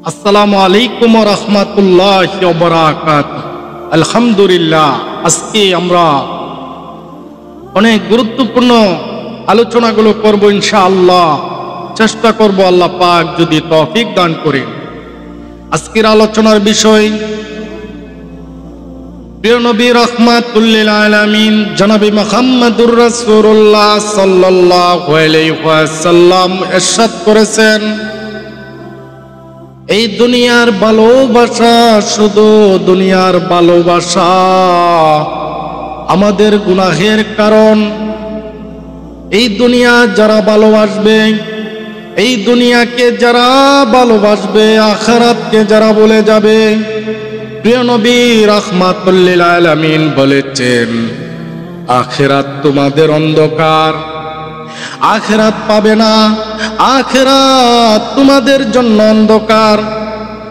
আসসালামু আলাইকুম ওয়া রাহমাতুল্লাহি ওয়া বারাকাতুহু। আলহামদুলিল্লাহ, আজকে আমরা অনেক গুরুত্বপূর্ণ আলোচনাগুলো করব ইনশাআল্লাহ। চেষ্টা করব আল্লাহ পাক যদি তৌফিক দান করেন। আজকের আলোচনার বিষয় প্রিয় নবী রাহমাতুল লিল আলামিন জনাবে মুহাম্মদুর রাসূলুল্লাহ সাল্লাল্লাহু আলাইহি ওয়াসাল্লাম ইরশাদ করেছেন, এই দুনিয়ার ভালোবাসা শুধু দুনিয়ার ভালোবাসা, আমাদের গুনাহের কারণ। এই দুনিয়া যারা ভালোবাসবে, এই দুনিয়াকে যারা ভালোবাসবে, আখিরাতকে যারা ভুলে যাবে। প্রিয় নবী রাহমাতুল লিল আলামিন বলেছেন, আখিরাত তোমাদের অন্ধকার, আখিরাত পাবে না, আখিরাত তোমাদের জন্য অন্ধকার।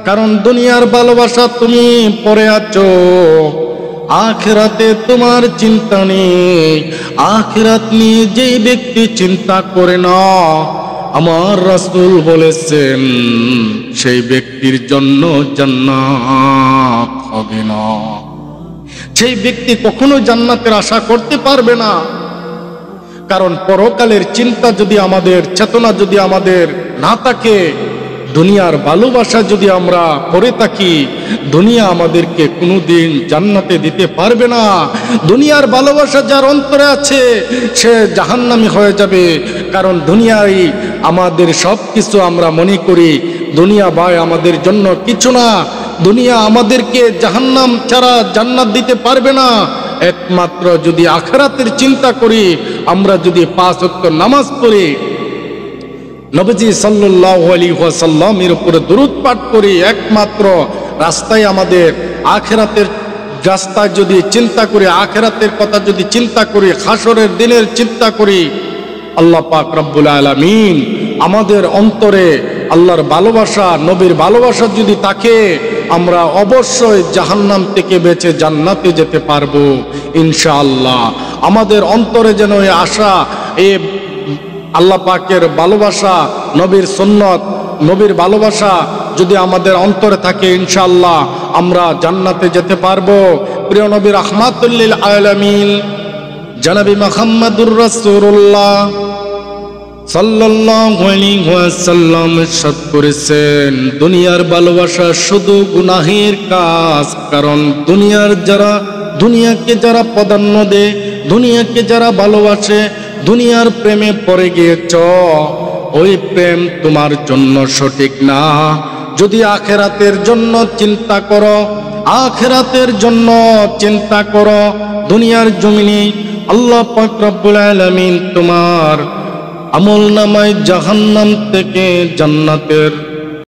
কারণ দুনিয়ার ভালোবাসা তুমি পড়ে আছো, আখিরাতে তোমার চিন্তা নেই। আখিরাত নিয়ে যেই ব্যক্তি চিন্তা করে না, আমার রাসূল বলেছেন সেই ব্যক্তির জন্য জান্নাত হবে না। সেই ব্যক্তি কখনো জান্নাতের আশা করতে পারবে না। কারণ পরকালের চিন্তা যদি আমাদের, চেতনা যদি আমাদের না থাকে, দুনিয়ার ভালোবাসা যদি আমরা করে থাকি, দুনিয়া আমাদেরকে কোনোদিন জান্নাতে দিতে পারবে না। দুনিয়ার ভালোবাসা যার অন্তরে আছে সে জাহান্নামী হয়ে যাবে। কারণ দুনিয়ায় আমাদের সব কিছু আমরা মনে করি, দুনিয়া ভাই আমাদের জন্য কিছু না। দুনিয়া আমাদেরকে জাহান্নাম ছাড়া জান্নাত দিতে পারবে না। একমাত্র যদি আখিরাতের চিন্তা করি, আমরা যদি 5 ওয়াক্ত নামাজ পড়ি, নবীজি সাল্লাল্লাহু আলাইহি ওয়াসাল্লামের উপরে দুরূদ পাঠ করি, একমাত্র রাস্তায় আমাদের আখিরাতের রাস্তায় যদি চিন্তা করি, আখিরাতের কথা যদি চিন্তা করি, হাসরের দিনের চিন্তা করি, আল্লাহ পাক রব্বুল আলামিন আমাদের অন্তরে আল্লাহর ভালোবাসা, নবীর ভালোবাসা যদি থাকে, আমরা অবশ্যই জাহান্নাম থেকে বেঁচে জান্নাতে যেতে পারবো ইনশাআল্লাহ। আমাদের অন্তরে যেন এই আশা, এই আল্লাহ পাকের ভালোবাসা, নবীর সুন্নত, নবীর ভালোবাসা যদি আমাদের অন্তরে থাকে, ইনশাআল্লাহ আমরা জান্নাতে যেতে পারবো। প্রিয় নবী রাহমাতুল লিল আলামিন জনাবে মুহাম্মদুর রাসূলুল্লাহ সাল্লাল্লাহু আলাইহি ওয়াসাল্লাম ইরশাদ করেছেন, দুনিয়ার ভালোবাসা শুধু গুনাহের কাজ। কারণ দুনিয়াকে যারা প্রাধান্য দেয়, দুনিয়াকে যারা ভালোবাসে, দুনিয়ার প্রেমে পড়ে গিয়েছ, ওই প্রেম তোমার জন্য সঠিক না। যদি আখিরাতের জন্য চিন্তা করো, আখিরাতের জন্য চিন্তা করো, দুনিয়ার জমিনে আল্লাহ পাক রব্বুল আলামিন তোমার আমল নামায় জাহান্নাম থেকে জান্নাতের